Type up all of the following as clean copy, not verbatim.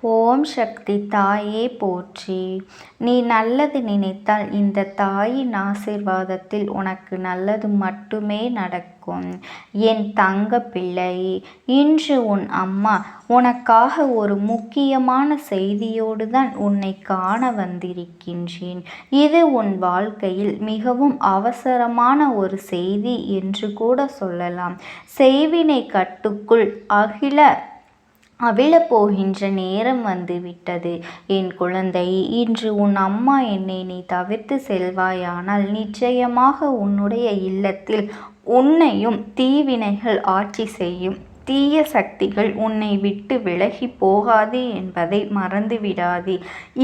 ஓம் சக்தி தாயே போற்றி. நீ நல்லது நினைத்தால் இந்த தாயின் ஆசீர்வாதத்தில் உனக்கு நல்லது மட்டுமே நடக்கும். என் தங்க பிள்ளை, இன்று உன் அம்மா உனக்காக ஒரு முக்கியமான செய்தியோடு தான் உன்னை காண வந்திருக்கின்றேன். இது உன் வாழ்க்கையில் மிகவும் அவசரமான ஒரு செய்தி என்று கூட சொல்லலாம். செய்வினை கட்டுக்குள் அவிழப்போகின்ற நேரம் வந்துவிட்டது. என் குழந்தை, இன்று உன் அம்மா என்னை நீ தவிர்த்து செல்வாயானால் நிச்சயமாக உன்னுடைய இல்லத்தில் உன்னையும் தீவினைகள் ஆட்சி செய்யும். தீய சக்திகள் உன்னை விட்டு விலகி போகாது என்பதை மறந்துவிடாதே.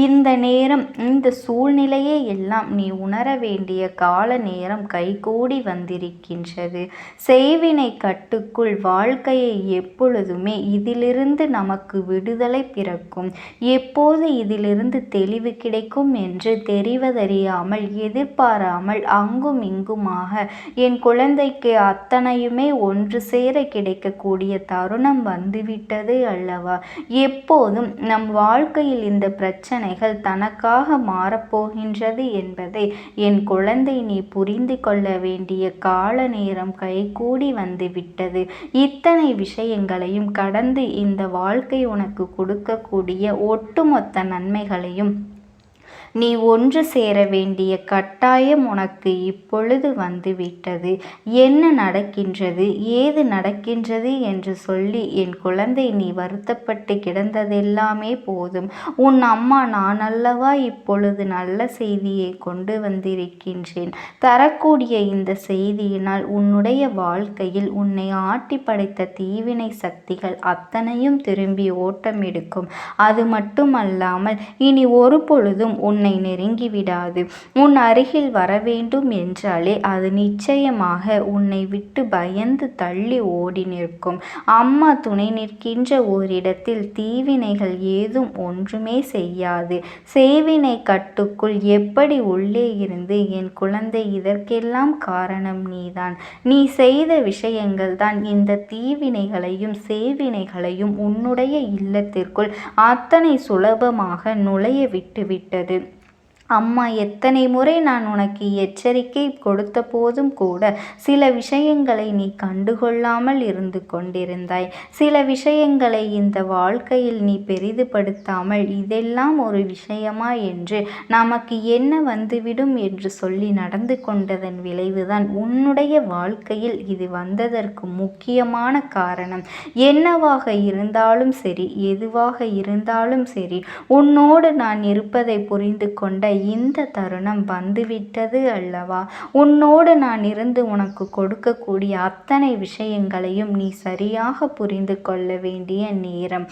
இந்த நேரம், இந்த சூழ்நிலையை எல்லாம் நீ உணர வேண்டிய கால நேரம் கைகூடி வந்திருக்கின்றது. செய்வினை கட்டுக்குள் வாழ்க்கையை எப்பொழுதுமே இதிலிருந்து நமக்கு விடுதலை பிறக்கும். எப்போது இதிலிருந்து தெளிவு கிடைக்கும் என்று தெரிவதறியாமல், எதிர்பாராமல் அங்கும் இங்குமாக என் குழந்தைக்கு அத்தனையுமே ஒன்று சேர கிடைக்கக்கூடிய தருணம் வந்துவிட்டது அல்லவா? எப்போதும் நம் வாழ்க்கையில் இந்த பிரச்சனைகள் தனக்காக மாறப்போகின்றது என்பதை என் குழந்தை நீ புரிந்து கொள்ள வேண்டிய கால நேரம் கைகூடி வந்துவிட்டது. இத்தனை விஷயங்களையும் கடந்து இந்த வாழ்க்கை உனக்கு கொடுக்கக்கூடிய ஒட்டுமொத்த நன்மைகளையும் நீ ஒன்று சேர வேண்டிய கட்டாயம் உனக்கு இப்பொழுது வந்துவிட்டது. என்ன நடக்கின்றது, ஏது நடக்கின்றது என்று சொல்லி என் குழந்தை நீ வருத்தப்பட்டு கிடந்ததெல்லாமே போதும். உன் அம்மா நான் அல்லவா இப்பொழுது நல்ல செய்தியை கொண்டு வந்திருக்கின்றேன். தரக்கூடிய இந்த செய்தியினால் உன்னுடைய வாழ்க்கையில் உன்னை ஆட்டி படைத்த தீவினை சக்திகள் அத்தனையும் திரும்பி ஓட்டம் எடுக்கும். அது மட்டுமல்லாமல் இனி ஒரு பொழுதும் உன்னை நெருங்கிவிடாது. உன் அருகில் வர வேண்டும் என்றாலே அது நிச்சயமாக உன்னை விட்டு பயந்து தள்ளி ஓடி நிற்கும். அம்மா துணை நிற்கின்ற ஓரிடத்தில் தீவினைகள் ஏதும் ஒன்றுமே செய்யாது. செய்வினை கட்டுக்குள் எப்படி உள்ளே இருந்து என் குழந்தை இதற்கெல்லாம் காரணம் நீதான். நீ செய்த விஷயங்கள் தான் இந்த தீவினைகளையும் செய்வினைகளையும் உன்னுடைய இல்லத்திற்குள் அத்தனை சுலபமாக நுழைய விட்டுவிட்டது. அம்மா எத்தனை முறை நான் உனக்கு எச்சரிக்கை கொடுத்த போதும் கூட சில விஷயங்களை நீ கண்டுகொள்ளாமல் இருந்து கொண்டிருந்தாய். சில விஷயங்களை இந்த வாழ்க்கையில் நீ பெரிதுபடுத்தாமல் இதெல்லாம் ஒரு விஷயமா என்று நமக்கு என்ன வந்துவிடும் என்று சொல்லி நடந்து கொண்டதன் விளைவுதான் உன்னுடைய வாழ்க்கையில் இது வந்ததற்கு முக்கியமான காரணம். என்னவாக இருந்தாலும் சரி, எதுவாக இருந்தாலும் சரி, உன்னோடு நான் இருப்பதை புரிந்து கொண்ட இந்த தருணம் வந்துவிட்டது அல்லவா? உன்னோடு நான் இருந்து உனக்கு கொடுக்கக்கூடிய அத்தனை விஷயங்களையும் நீ சரியாக புரிந்து கொள்ள வேண்டிய நேரம்.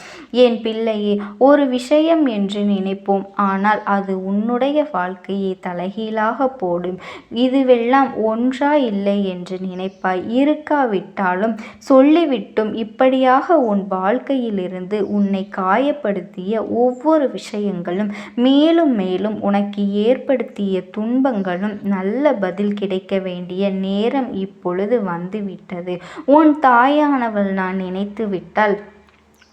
என் பிள்ளையே, ஒரு விஷயம் என்று நினைப்போம், ஆனால் அது உன்னுடைய வாழ்க்கையை தலைகீழாக போடும். இதுவெல்லாம் ஒன்றா இல்லை என்று நினைப்பாய். இருக்காவிட்டாலும் சொல்லிவிட்டும் இப்படியாக உன் வாழ்க்கையிலிருந்து உன்னை காயப்படுத்திய ஒவ்வொரு விஷயங்களும் மேலும் மேலும் உனக்கு ஏற்படுத்திய துன்பங்களும் நல்ல பதில் கிடைக்க வேண்டிய நேரம் இப்பொழுது வந்துவிட்டது. உன் தாயானவள் நான் நினைத்து விட்டால்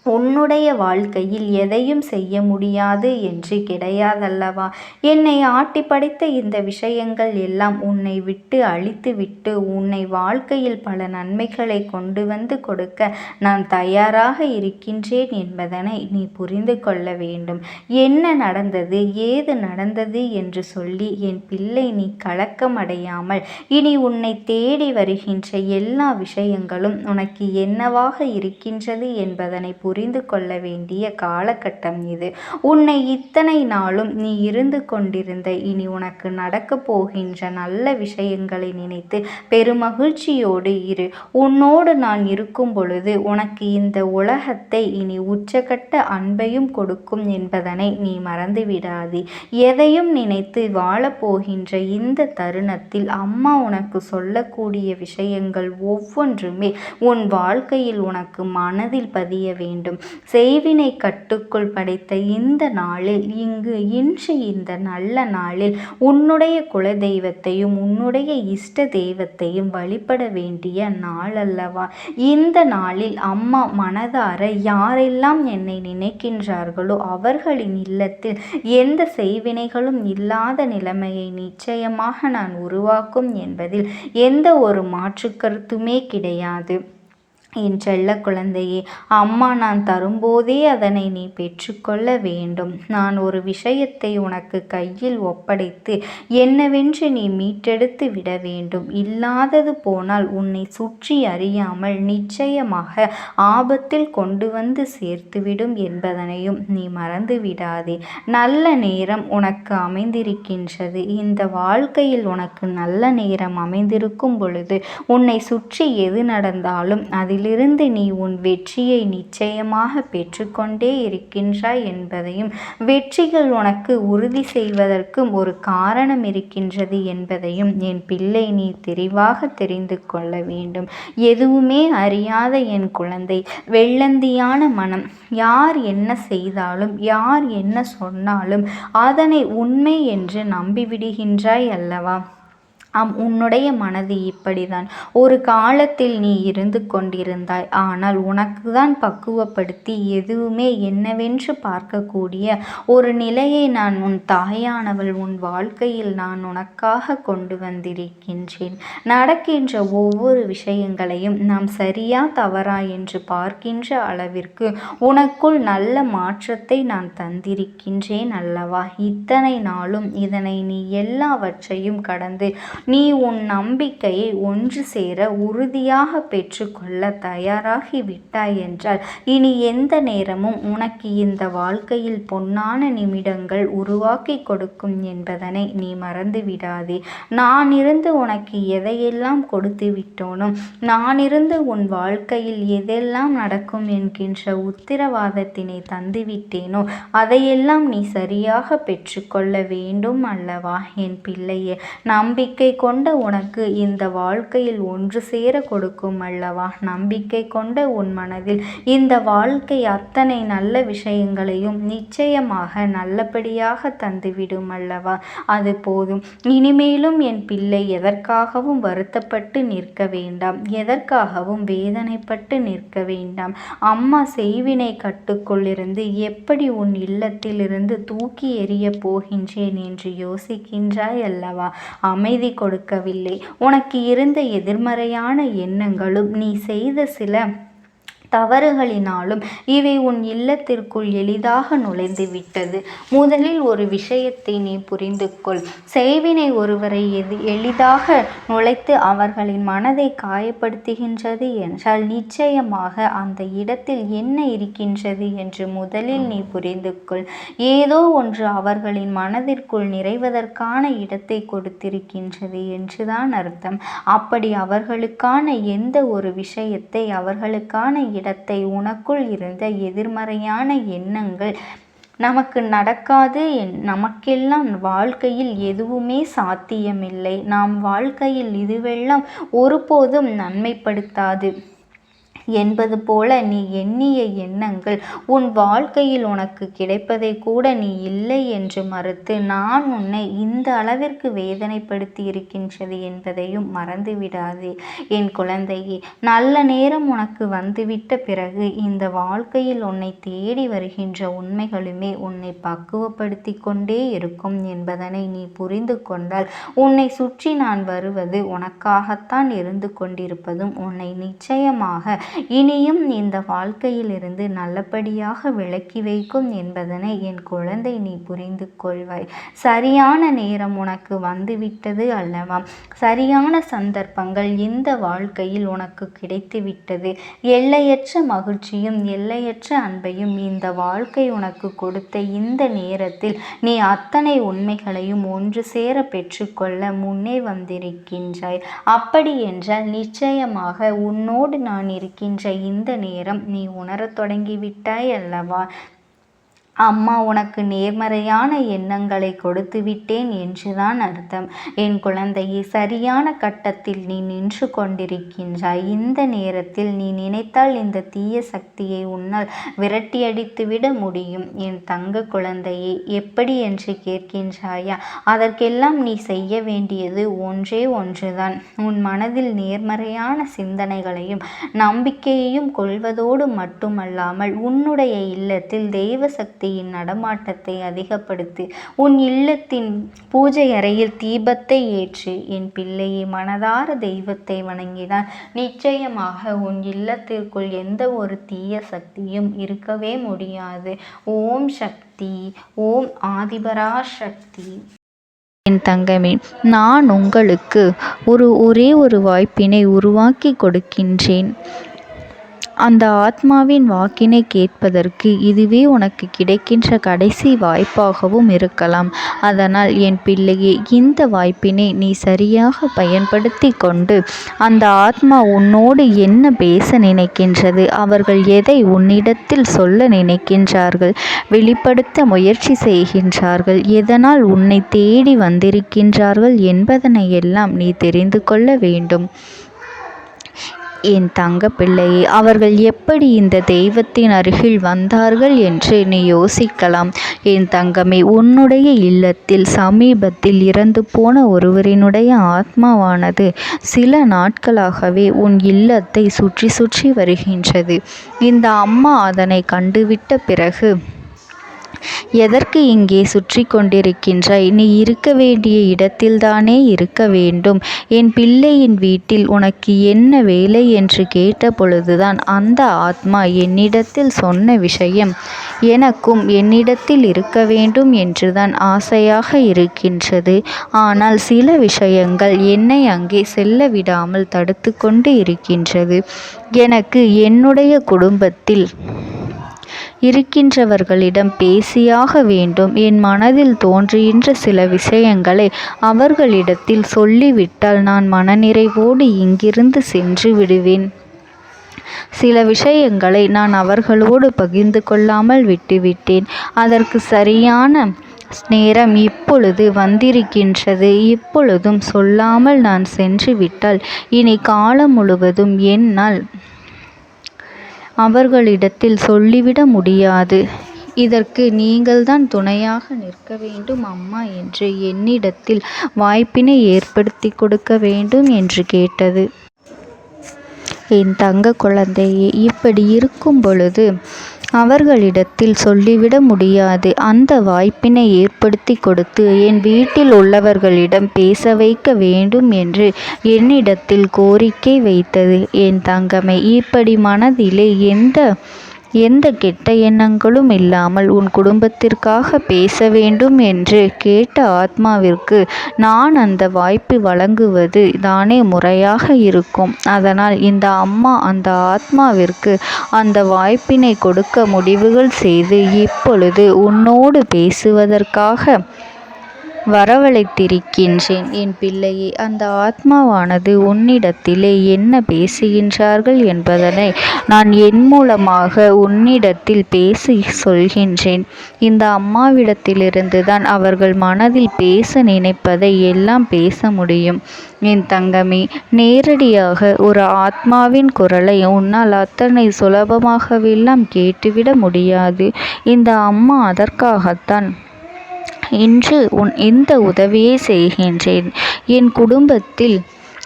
உன்னுடைய வாழ்க்கையில் எதையும் செய்ய முடியாது என்று கிடையாதல்லவா? என்னை ஆட்டி படைத்த இந்த விஷயங்கள் எல்லாம் உன்னை விட்டு அழித்து விட்டு உன்னை வாழ்க்கையில் பல நன்மைகளை கொண்டு வந்து கொடுக்க நான் தயாராக இருக்கின்றேன் என்பதனை நீ புரிந்து கொள்ள வேண்டும். என்ன நடந்தது, ஏது நடந்தது என்று சொல்லி என் பிள்ளை நீ கலக்கமடையாமல் இனி உன்னை தேடி வருகின்ற எல்லா விஷயங்களும் உனக்கு என்னவாக இருக்கின்றது என்பதனை புரிந்து கொள்ள வேண்டிய காலகட்டம் இது. உன்னை இத்தனை நாளும் நீ இருந்து கொண்டிருந்த இனி உனக்கு நடக்க போகின்ற நல்ல விஷயங்களை நினைத்து பெருமகிழ்ச்சியோடு இரு. உன்னோடு நான் இருக்கும் பொழுது உனக்கு இந்த உலகத்தை இனி உச்சகட்ட அன்பையும் கொடுக்கும் என்பதனை நீ மறந்துவிடாதே. எதையும் நினைத்து வாழப்போகின்ற இந்த தருணத்தில் அம்மா உனக்கு சொல்லக்கூடிய விஷயங்கள் ஒவ்வொன்றுமே உன் வாழ்க்கையில் உனக்கு மனதில் பதிய வேண்டும். வேண்டும். செய்வினை கட்டுக்குள் படைத்த இந்த நாளில் இன்று இந்த நல்ல நாளில் உன்னுடைய குலதெய்வத்தையும் உன்னுடைய இஷ்ட தெய்வத்தையும் வழிபட வேண்டிய நாள் அல்லவா? இந்த நாளில் அம்மா மனதார யாரெல்லாம் என்னை நினைக்கின்றார்களோ அவர்களின் இல்லத்தில் எந்த செய்வினைகளும் இல்லாத நிலைமையை நிச்சயமாக நான் உருவாக்கும் என்பதில் எந்த ஒரு மாற்று கருத்துமே கிடையாது. என் செல்ல குழந்தையே, அம்மா நான் தரும்போதே அதனை நீ பெற்றுக்கொள்ள வேண்டும். நான் ஒரு விஷயத்தை உனக்கு கையில் ஒப்படைத்து என்னவென்று நீ மீட்டெடுத்து விட வேண்டும். இல்லாதது போனால் உன்னை சுற்றி அறியாமல் நிச்சயமாக ஆபத்தில் கொண்டு வந்து சேர்த்துவிடும் என்பதனையும் நீ மறந்து விடாதே. நல்ல நேரம் உனக்கு அமைந்திருக்கின்றது. இந்த வாழ்க்கையில் உனக்கு நல்ல நேரம் அமைந்திருக்கும் பொழுது உன்னை சுற்றி எது நடந்தாலும் அதில் இருந்து நீ உன் வெற்றியை நிச்சயமாக பெற்றுக்கொண்டே இருக்கின்றாய் என்பதையும் வெற்றிகள் உனக்கு உறுதி செய்வதற்கும் ஒரு காரணம் இருக்கின்றது என்பதையும் என் பிள்ளை நீ தெளிவாக தெரிந்து கொள்ள வேண்டும். எதுவுமே அறியாத என் குழந்தை, வெள்ளந்தியான மனம், யார் என்ன செய்தாலும் யார் என்ன சொன்னாலும் அதனை உண்மை என்று நம்பிவிடுகின்றாய் அல்லவா? உன்னுடைய மனது இப்படிதான் ஒரு காலத்தில் நீ இருந்து கொண்டிருந்தாய். ஆனால் உனக்கு தான் பக்குவப்படுத்தி எதுவுமே என்னவென்று பார்க்கக்கூடிய ஒரு நிலையை நான் உன் தாயானவள் உன் வாழ்க்கையில் நான் உனக்காக கொண்டு வந்திருக்கின்றேன். நடக்கின்ற ஒவ்வொரு விஷயங்களையும் நாம் சரியா தவறா என்று பார்க்கின்ற அளவிற்கு உனக்குள் நல்ல மாற்றத்தை நான் தந்திருக்கின்றேன் அல்லவா? இத்தனை நாளும் இதனை நீ எல்லாவற்றையும் கடந்து நீ உன் நம்பிக்கையை ஒன்று சேர உறுதியாக பெற்றுக்கொள்ள தயாராகி விட்டாய் என்றால் இனி எந்த நேரமும் உனக்கு இந்த வாழ்க்கையில் பொன்னான நிமிடங்கள் உருவாக்கி கொடுக்கும் என்பதனை நீ மறந்து விடாதே. நான் இருந்து உனக்கு எதையெல்லாம் கொடுத்து விட்டோனோ, நான் இருந்து உன் வாழ்க்கையில் எதெல்லாம் நடக்கும் என்கின்ற உத்திரவாதத்தினை தந்துவிட்டேனோ அதையெல்லாம் நீ சரியாக பெற்றுக்கொள்ள வேண்டும் அல்லவா என் பிள்ளையே? நம்பிக்கை கொண்ட உனக்கு இந்த வாழ்க்கையில் ஒன்று சேர கொடுக்கும் அல்லவா? நம்பிக்கை கொண்ட உன் மனதில் இந்த வாழ்க்கை அத்தனை நல்ல விஷயங்களையும் நிச்சயமாக நல்லபடியாக தந்துவிடும் அல்லவா? அது போதும். இனிமேலும் என் பிள்ளை எதற்காகவும் வருத்தப்பட்டு நிற்க வேண்டாம், எதற்காகவும் வேதனைப்பட்டு நிற்க வேண்டாம். அம்மா செய்வினை கட்டுக்குள்ளிருந்து எப்படி உன் இல்லத்திலிருந்து தூக்கி எறிய போகின்றேன் என்று யோசிக்கின்றாய் அல்லவா? அமைதி கொடுக்கவில்லை. உனக்கு இருந்த எதிர்மறையான எண்ணங்களும் நீ செய்த சில தவறுகளினாலும் இவை உன் இல்லத்திற்குள் எளிதாக நுழைந்து விட்டது. முதலில் ஒரு விஷயத்தை நீ புரிந்து கொள். செய்வினை ஒருவரை எளிதாக நுழைத்து அவர்களின் மனதை காயப்படுத்துகின்றது என்றால் நிச்சயமாக அந்த இடத்தில் என்ன இருக்கின்றது என்று முதலில் நீ புரிந்து கொள். ஏதோ ஒன்று அவர்களின் மனதிற்குள் நிறைவதற்கான இடத்தை கொடுத்திருக்கின்றது என்றுதான் அர்த்தம். அப்படி அவர்களுக்கான எந்த ஒரு விஷயத்தை அவர்களுக்கான இடத்தை உனக்குள் இருந்த எதிர்மறையான எண்ணங்கள் நமக்கு நடக்காது, நமக்கெல்லாம் வாழ்க்கையில் எதுவுமே சாத்தியமில்லை, நாம் வாழ்க்கையில் இதுவெல்லாம் ஒருபோதும் நன்மைப்படுத்தாது என்பது போல நீ எண்ணிய எண்ணங்கள் உன் வாழ்க்கையில் உனக்கு கிடைப்பதை கூட நீ இல்லை என்று மறுத்து நான் உன்னை இந்த அளவிற்கு வேதனைப்படுத்தி இருக்கின்றது என்பதையும் மறந்துவிடாதே என் குழந்தையே. நல்ல நேரம் உனக்கு வந்துவிட்ட பிறகு இந்த வாழ்க்கையில் உன்னை தேடி வருகின்ற உண்மைகளுமே உன்னை பக்குவப்படுத்தி கொண்டே இருக்கும் என்பதனை நீ புரிந்து கொண்டால் உன்னை சுற்றி நான் வருவது உனக்காகத்தான் இருந்து கொண்டிருப்பதும் உன்னை நிச்சயமாக இனியும் இந்த வாழ்க்கையிலிருந்து நல்லபடியாக விலக்கி வைக்கும் என்பதனை என் குழந்தை நீ புரிந்து கொள்வாய். சரியான நேரம் உனக்கு வந்துவிட்டது அல்லவா? சரியான சந்தர்ப்பங்கள் இந்த வாழ்க்கையில் உனக்கு கிடைத்துவிட்டது. எல்லையற்ற மகிழ்ச்சியும் எல்லையற்ற அன்பையும் இந்த வாழ்க்கை உனக்கு கொடுத்த இந்த நேரத்தில் நீ அத்தனை உண்மைகளையும் ஒன்று சேர பெற்றுக்கொள்ள முன்னே வந்திருக்கின்றாய். அப்படி என்றால் நிச்சயமாக உன்னோடு நான் இருக்கின்ற இந்த நேரம் நீ உணரத் தொடங்கிவிட்டாய் அல்லவா? அம்மா உனக்கு நேர்மறையான எண்ணங்களை கொடுத்து விட்டேன் என்றுதான் அர்த்தம். என் குழந்தையே, சரியான கட்டத்தில் நீ நின்று கொண்டிருக்கின்றாய். இந்த நேரத்தில் நீ நினைத்தால் இந்த தீய சக்தியை உன்னால் விரட்டியடித்துவிட முடியும். என் தங்க குழந்தையே, எப்படி என்று கேட்கின்றாயா? அதற்கெல்லாம் நீ செய்ய வேண்டியது ஒன்றே ஒன்றுதான். உன் மனதில் நேர்மறையான சிந்தனைகளையும் நம்பிக்கையையும் கொள்வதோடு மட்டுமல்லாமல் உன்னுடைய இல்லத்தில் தெய்வ சக்தி நடமாட்டத்தை அதிகப்படுத்தி உன் இல்லத்தின் பூஜை அறையில் தீபத்தை ஏற்று என் பிள்ளையை மனதார தெய்வத்தை வணங்கினால் நிச்சயமாக உன் இல்லத்திற்குள் எந்த ஒரு தீய சக்தியும் இருக்கவே முடியாது. ஓம் சக்தி, ஓம் ஆதிபரா சக்தி. என் தங்கமே, நான் உங்களுக்கு ஒரே ஒரு வாய்ப்பினை உருவாக்கி கொடுக்கின்றேன். அந்த ஆத்மாவின் வாக்கினை கேட்பதற்கு இதுவே உனக்கு கிடைக்கின்ற கடைசி வாய்ப்பாகவும் இருக்கலாம். அதனால் என் பிள்ளையே, இந்த வாய்ப்பினை நீ சரியாக பயன்படுத்தி கொண்டு அந்த ஆத்மா உன்னோடு என்ன பேச நினைக்கின்றது, அவர்கள் எதை உன்னிடத்தில் சொல்ல நினைக்கின்றார்கள், வெளிப்படுத்த முயற்சி செய்கின்றார்கள், எதனால் உன்னை தேடி வந்திருக்கின்றார்கள் என்பதனை எல்லாம் நீ தெரிந்து கொள்ள வேண்டும். என் தங்க பிள்ளையே, அவர்கள் எப்படி இந்த தெய்வத்தின் அருகில் வந்தார்கள் என்று நீ யோசிக்கலாம். என் தங்கமே, உன்னுடைய இல்லத்தில் சமீபத்தில் இறந்து போன ஒருவரினுடைய ஆத்மாவானது சில நாட்களாகவே உன் இல்லத்தை சுற்றி சுற்றி வருகின்றது. இந்த அம்மா அதனை கண்டுவிட்ட பிறகு, எதற்கு இங்கே சுற்றி கொண்டிருக்கின்றாய்? நீ இருக்க வேண்டிய இடத்தில்தானே இருக்க வேண்டும். என் பிள்ளையின் வீட்டில் உனக்கு என்ன வேலை என்று கேட்ட பொழுதுதான் அந்த ஆத்மா என்னிடத்தில் சொன்ன விஷயம், எனக்கும் என்னிடத்தில் இருக்க வேண்டும் என்றுதான் ஆசையாக இருக்கின்றது. ஆனால் சில விஷயங்கள் என்னை அங்கே செல்ல விடாமல் தடுத்து கொண்டு இருக்கின்றது. எனக்கு என்னுடைய குடும்பத்தில் இருக்கின்றவர்களிடம் பேசியாக வேண்டும். என் மனதில் தோன்றுகின்ற சில விஷயங்களை அவர்களிடத்தில் சொல்லிவிட்டால் நான் மனநிறைவோடு இங்கிருந்து சென்று விடுவேன். சில விஷயங்களை நான் அவர்களோடு பகிர்ந்து கொள்ளாமல் விட்டுவிட்டேன். அதற்கு சரியான நேரம் இப்பொழுது வந்திருக்கின்றது. இப்பொழுதும் சொல்லாமல் நான் சென்று விட்டால் இனி காலம் முழுவதும் என்னால் அவர்களிடத்தில் சொல்லிவிட முடியாது. இதற்கு நீங்கள்தான் துணையாக நிற்க வேண்டும் அம்மா என்று என்னிடத்தில் வாய்ப்பினை ஏற்படுத்தி கொடுக்க வேண்டும் என்று கேட்டது. என் தங்க குழந்தையே, இப்படி இருக்கும் பொழுது அவர்களிடத்தில் சொல்லிவிட முடியாது. அந்த வாய்ப்பினை ஏற்படுத்தி கொடுத்து என் வீட்டில் உள்ளவர்களிடம் பேச வைக்க வேண்டும் என்று என்னிடத்தில் கோரிக்கை வைத்தது. என் தங்கமே, இப்படி மனதிலே எந்த கெட்ட எண்ணங்களும் இல்லாமல் உன் குடும்பத்திற்காக பேச வேண்டும் என்று கேட்ட ஆத்மாவிற்கு நான் அந்த வாய்ப்பு வழங்குவது தானே முறையாக இருக்கும். அதனால் இந்த அம்மா அந்த ஆத்மாவிற்கு அந்த வாய்ப்பினை கொடுக்க முடிவுகள் செய்து இப்பொழுது உன்னோடு பேசுவதற்காக வரவழைத்திருக்கின்றேன். என் பிள்ளையே, அந்த ஆத்மாவானது உன்னிடத்திலே என்ன பேசுகின்றார்கள் என்பதனை நான் என் மூலமாக உன்னிடத்தில் பேசி சொல்கின்றேன். இந்த அம்மாவிடத்திலிருந்து தான் அவர்கள் மனதில் பேச நினைப்பதை எல்லாம் பேச முடியும். என் தங்கமே, நேரடியாக ஒரு ஆத்மாவின் குரலை உன்னால் அத்தனை சுலபமாகவெல்லாம் கேட்டுவிட முடியாது. இந்த அம்மா அதற்காகத்தான் இன்று இந்த உதவியை செய்கின்றேன். என் குடும்பத்தில்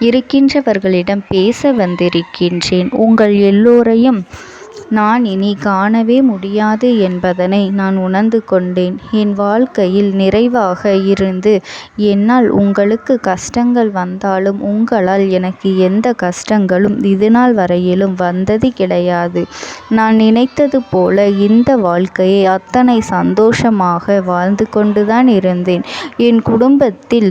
இருக்கின்றவர்களிடம் பேச வந்திருக்கின்றேன். உங்கள் எல்லோரையும் நான் இனி காணவே முடியாது என்பதனை நான் உணர்ந்து கொண்டேன். என் வாழ்க்கையில் நிறைவாக இருந்து என்னால் உங்களுக்கு கஷ்டங்கள் வந்தாலும் உங்களால் எனக்கு எந்த கஷ்டங்களும் இதுநாள் வரையிலும் வந்தது கிடையாது. நான் நினைத்தது போல இந்த வாழ்க்கையை அத்தனை சந்தோஷமாக வாழ்ந்து கொண்டுதான் இருந்தேன். என் குடும்பத்தில்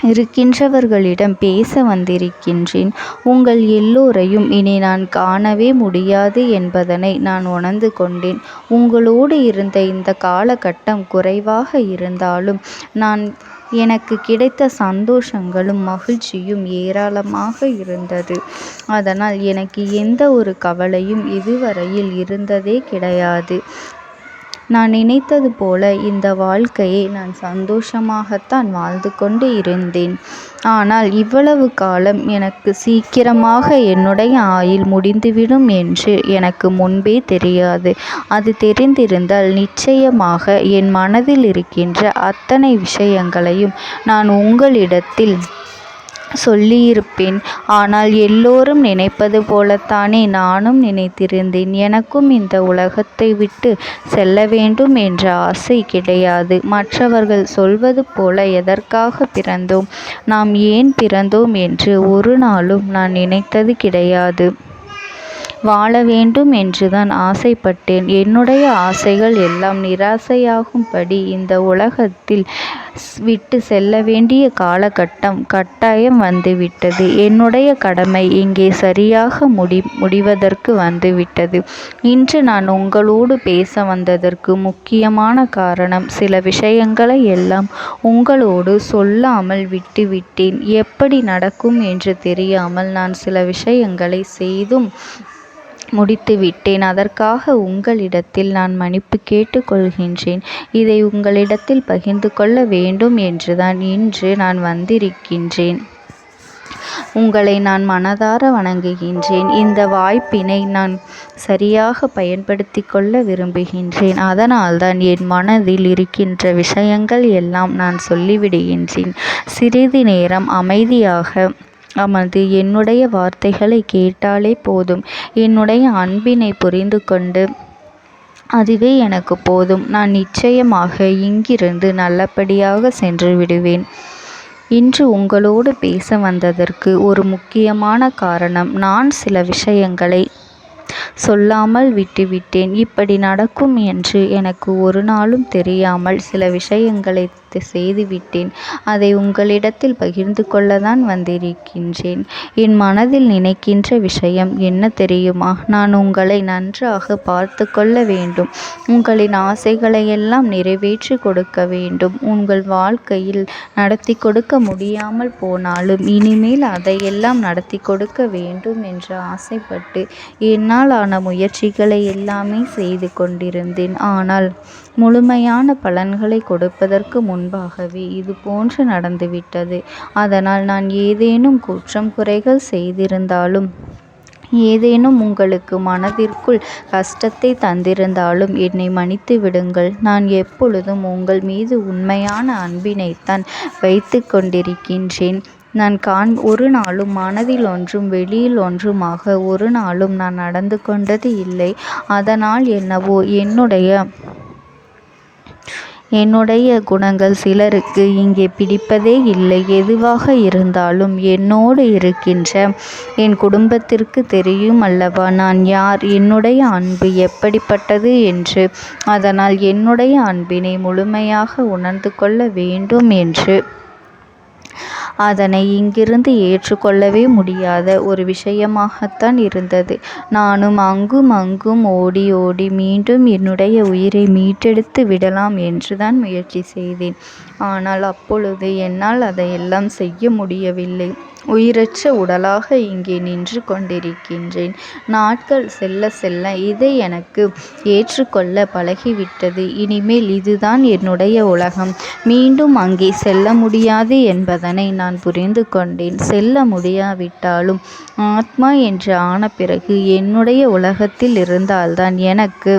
இருக்கின்றவர்களிடம் பேச வந்திருக்கின்றேன். உங்கள் எல்லோரையும் இனி நான் காணவே முடியாது என்பதனை நான் உணர்ந்து கொண்டேன். உங்களோடு இருந்த இந்த காலகட்டம் குறைவாக இருந்தாலும் எனக்கு கிடைத்த சந்தோஷங்களும் மகிழ்ச்சியும் ஏராளமாக இருந்தது. அதனால் எனக்கு எந்த ஒரு கவலையும் இதுவரையில் இருந்ததே கிடையாது. நான் நினைத்தது போல இந்த வாழ்க்கையை நான் சந்தோஷமாகத்தான் வாழ்ந்து கொண்டு இருந்தேன். ஆனால் இவ்வளவு காலம் எனக்கு சீக்கிரமாக என்னுடைய ஆயுள் முடிந்துவிடும் என்று எனக்கு முன்பே தெரியாது. அது தெரிந்திருந்தால் நிச்சயமாக என் மனதில் இருக்கின்ற அத்தனை விஷயங்களையும் நான் உங்களிடத்தில் சொல்லியிருப்பேன். ஆனால் எல்லோரும் நினைப்பது போலத்தானே நானும் நினைத்திருந்தேன். எனக்கும் இந்த உலகத்தை விட்டு செல்ல வேண்டும் என்ற ஆசை கிடையாது. மற்றவர்கள் சொல்வது போல எதற்காக பிறந்தோம், நாம் ஏன் பிறந்தோம் என்று ஒரு நாளும் நான் நினைத்தது கிடையாது. வாழ வேண்டும் என்றுதான் ஆசைப்பட்டேன். என்னுடைய ஆசைகள் எல்லாம் நிராசையாகும்படி இந்த உலகத்தில் விட்டு செல்ல வேண்டிய காலகட்டம் கட்டாயம் வந்துவிட்டது. என்னுடைய கடமை இங்கே சரியாக முடிவதற்கு வந்துவிட்டது. இன்று நான் உங்களோடு பேச வந்ததற்கு முக்கியமான காரணம், சில விஷயங்களை எல்லாம் உங்களோடு சொல்லாமல் விட்டுவிட்டேன். எப்படி நடக்கும் என்று தெரியாமல் நான் சில விஷயங்களை செய்தும் முடித்துவிட்டேன். அதற்காக உங்களிடத்தில் நான் மன்னிப்பு கேட்டுக்கொள்கின்றேன். இதை உங்களிடத்தில் பகிர்ந்து கொள்ள வேண்டும் என்றுதான் இன்று நான் வந்திருக்கின்றேன். உங்களை நான் மனதார வணங்குகின்றேன். இந்த வாய்ப்பினை நான் சரியாக பயன்படுத்தி கொள்ள விரும்புகின்றேன். அதனால்தான் என் மனதில் இருக்கின்ற விஷயங்கள் எல்லாம் நான் சொல்லிவிடுகின்றேன். சிறிது நேரம் அமைதியாக அமர்ந்து என்னுடைய வார்த்தைகளை கேட்டாலே போதும். என்னுடைய அன்பினை புரிந்து கொண்டு அதுவே எனக்கு போதும். நான் நிச்சயமாக இங்கிருந்து நல்லபடியாக சென்று விடுவேன். இன்று உங்களோடு பேச வந்ததற்கு ஒரு முக்கியமான காரணம், நான் சில விஷயங்களை சொல்லாமல் விட்டுவிட்டேன். இப்படி நடக்கும் என்று எனக்கு ஒரு நாளும் தெரியாமல் சில விஷயங்களை செய்துவிட்டேன். அதை உங்களிடத்தில் பகிர்ந்து கொள்ளத்தான் வந்திருக்கின்றேன். என் மனதில் நினைக்கின்ற விஷயம் என்ன தெரியுமா? நான் உங்களை நன்றாக பார்த்து கொள்ள வேண்டும். உங்களின் ஆசைகளை எல்லாம் நிறைவேற்றி கொடுக்க வேண்டும். உங்கள் வாழ்க்கையில் நடத்தி கொடுக்க முடியாமல் போனாலும் இனிமேல் அதையெல்லாம் நடத்தி கொடுக்க வேண்டும் என்று ஆசைப்பட்டு என்னால் ஆன முயற்சிகளை எல்லாமே செய்து கொண்டிருந்தேன். ஆனால் முழுமையான பலன்களை கொடுப்பதற்கு முன்பாகவே இது போன்று நடந்துவிட்டது. அதனால் நான் ஏதேனும் குற்றம் குறைகள் செய்திருந்தாலும், ஏதேனும் உங்களுக்கு மனதிற்குள் கஷ்டத்தை தந்திருந்தாலும் என்னை மன்னித்து விடுங்கள். நான் எப்பொழுதும் உங்கள் மீது உண்மையான அன்பினைத்தான் வைத்து கொண்டிருக்கின்றேன். நான் ஒரு நாளும் மனதில் ஒன்றும் வெளியில் ஒன்றுமாக ஒரு நாளும் நான் நடந்து கொண்டது இல்லை. அதனால் என்னவோ என்னுடைய குணங்கள் சிலருக்கு இங்கே பிடிப்பதே இல்லை. எதுவாக இருந்தாலும் என்னோடு இருக்கின்ற என் குடும்பத்திற்கு தெரியும் அல்லவா நான் யார், என்னுடைய அன்பு எப்படிப்பட்டது என்று. அதனால் என்னுடைய அன்பினை முழுமையாக உணர்ந்து கொள்ள வேண்டும் என்று அதனை இங்கிருந்து ஏற்றுக்கொள்ளவே முடியாத ஒரு விஷயமாகத்தான் இருந்தது. நானும் அங்கும் அங்கும் ஓடி ஓடி மீண்டும் என்னுடைய உயிரை மீட்டெடுத்து விடலாம் என்றுதான் முயற்சி செய்தேன். ஆனால் அப்பொழுது என்னால் அதையெல்லாம் செய்ய முடியவில்லை. உயிரற்ற உடலாக இங்கே நின்று கொண்டிருக்கின்றேன். நாட்கள் செல்ல செல்ல இதை எனக்கு ஏற்றுக்கொள்ள பழகிவிட்டது. இனிமேல் இதுதான் என்னுடைய உலகம். மீண்டும் அங்கே செல்ல முடியாது என்பதனை நான் புரிந்து கொண்டேன். செல்ல முடியாவிட்டாலும் ஆத்மா என்று ஆன பிறகு என்னுடைய உலகத்தில் இருந்தால்தான் எனக்கு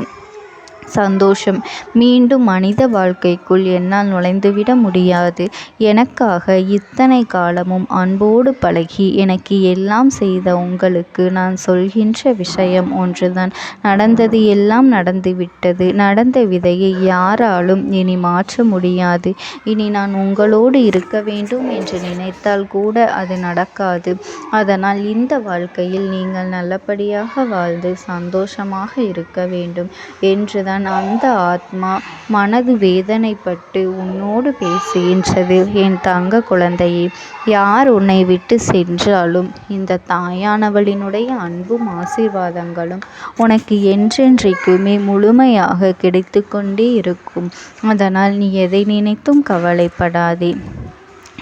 சந்தோஷம். மீண்டும் மனித வாழ்க்கைக்குள் என்னால் நுழைந்துவிட முடியாது. எனக்காக இத்தனை காலமும் அன்போடு பழகி எனக்கு எல்லாம் செய்த உங்களுக்கு நான் சொல்கின்ற விஷயம் ஒன்றுதான். நடந்தது எல்லாம் நடந்துவிட்டது. நடந்த விதையை யாராலும் இனி மாற்ற முடியாது. இனி நான் உங்களோடு இருக்க வேண்டும் என்று நினைத்தால் கூட அது நடக்காது. அதனால் இந்த வாழ்க்கையில் நீங்கள் நல்லபடியாக வாழ்ந்து சந்தோஷமாக இருக்க வேண்டும் என்றுதான் அந்த ஆத்மா மனது வேதனைப்பட்டு உன்னோடு பேசுகின்றது. என் தங்க குழந்தையே, யார் உன்னை விட்டு சென்றாலும் இந்த தாயானவளினுடைய அன்பும் ஆசீர்வாதங்களும் உனக்கு என்றென்றைக்குமே முழுமையாக கிடைத்து கொண்டே இருக்கும். அதனால் நீ எதை நினைத்தும் கவலைப்படாதே.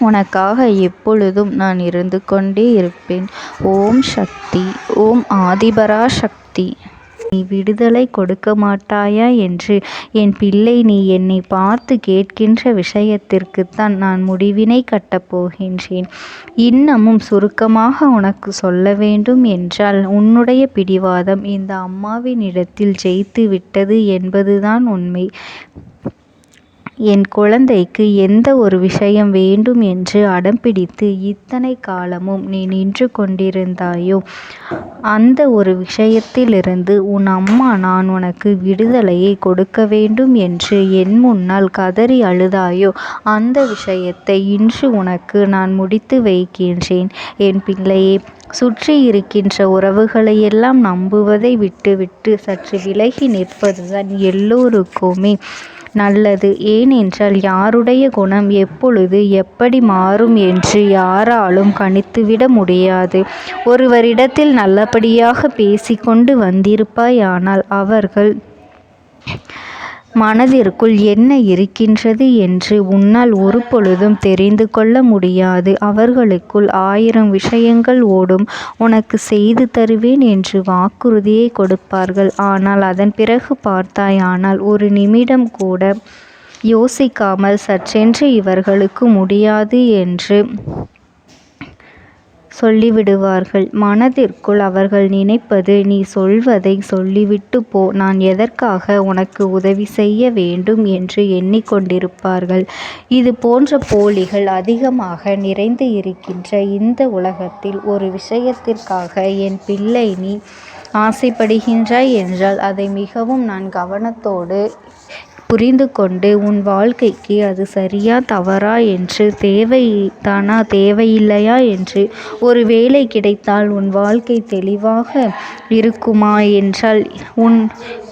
உனக்காக எப்பொழுதும் நான் இருந்து கொண்டே இருப்பேன். ஓம் சக்தி. ஓம் ஆதிபரா சக்தி. விடுதலை கொடுக்க மாட்டாயா என்று என் பிள்ளை, நீ என்னை பார்த்து கேட்கின்ற விஷயத்திற்குத்தான் நான் முடிவினை கட்டப் போகின்றேன். இன்னமும் சுருக்கமாக உனக்கு சொல்ல வேண்டும் என்றால், உன்னுடைய பிடிவாதம் இந்த அம்மாவினிடத்தில் ஜெயித்து விட்டது என்பதுதான் உண்மை. என் குழந்தைக்கு எந்த ஒரு விஷயம் வேண்டும் என்று அடம்பிடித்து இத்தனை காலமும் நீ நின்று கொண்டிருந்தாயோ, அந்த ஒரு விஷயத்திலிருந்து உன் அம்மா நான் உனக்கு விடுதலையை கொடுக்க வேண்டும் என்று என் முன்னால் கதறி அழுதாயோ, அந்த விஷயத்தை இன்று உனக்கு நான் முடித்து வைக்கின்றேன். என் பிள்ளையே, சுற்றி இருக்கின்ற உறவுகளையெல்லாம் நம்புவதை விட்டுவிட்டு சற்று விலகி நிற்பதுதான் எல்லோருக்குமே நல்லது. ஏனென்றால் யாருடைய குணம் எப்பொழுது எப்படி மாறும் என்று யாராலும் கணித்துவிட முடியாது. ஒருவரிடத்தில் நல்லபடியாக பேசிக்கொண்டு வந்திருப்பாயானால் அவர்கள் மனதிற்குள் என்ன இருக்கின்றது என்று உன்னால் ஒரு பொழுதும் தெரிந்து கொள்ள முடியாது. அவர்களுக்குள் 1000 விஷயங்கள் ஓடும். உனக்கு செய்து தருவேன் என்று வாக்குறுதியை கொடுப்பார்கள். ஆனால் அதன் பிறகு பார்த்தாயானால் ஒரு நிமிடம் கூட யோசிக்காமல் சற்றென்று இவர்களுக்கு முடியாது என்று சொல்லிவிடுவார்கள். மனதிற்குள் அவர்கள் நினைப்பது, நீ சொல்வதை சொல்லிவிட்டு போ, நான் எதற்காக உனக்கு உதவி செய்ய வேண்டும் என்று எண்ணிக்கொண்டிருப்பார்கள். இது போன்ற போலிகள் அதிகமாக நிறைந்து இருக்கின்ற இந்த உலகத்தில் ஒரு விஷயத்திற்காக என் பிள்ளை நீ ஆசைப்படுகின்றாய் என்றால் அதை மிகவும் நான் கவனத்தோடு புரிந்து கொண்டு உன் வாழ்க்கைக்கு அது சரியா தவறா என்று, தேவைதானா தேவையில்லையா என்று, ஒரு வேலை கிடைத்தால் உன் வாழ்க்கை தெளிவாக இருக்குமா என்றால்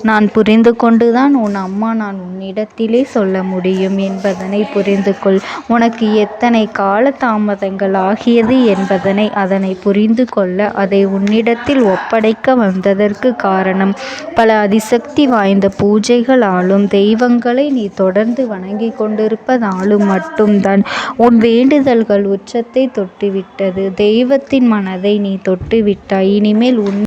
நான் புரிந்து கொண்டுதான் உன் அம்மா நான் உன்னிடத்திலே சொல்ல முடியும் என்பதனை புரிந்து கொள். உனக்கு எத்தனை கால தாமதங்கள் ஆகியது என்பதனை அதனை புரிந்து கொள்ள அதை உன்னிடத்தில் ஒப்படைக்க வந்ததற்கு காரணம், பல அதிசக்தி வாய்ந்த பூஜைகளாலும் தெய்வங்களை நீ தொடர்ந்து வணங்கி கொண்டிருப்பதாலும் மட்டும்தான் உன் வேண்டுதல்கள் உச்சத்தை தொட்டுவிட்டது. தெய்வத்தின் மனதை நீ தொட்டுவிட்டாய். இனிமேல் உன்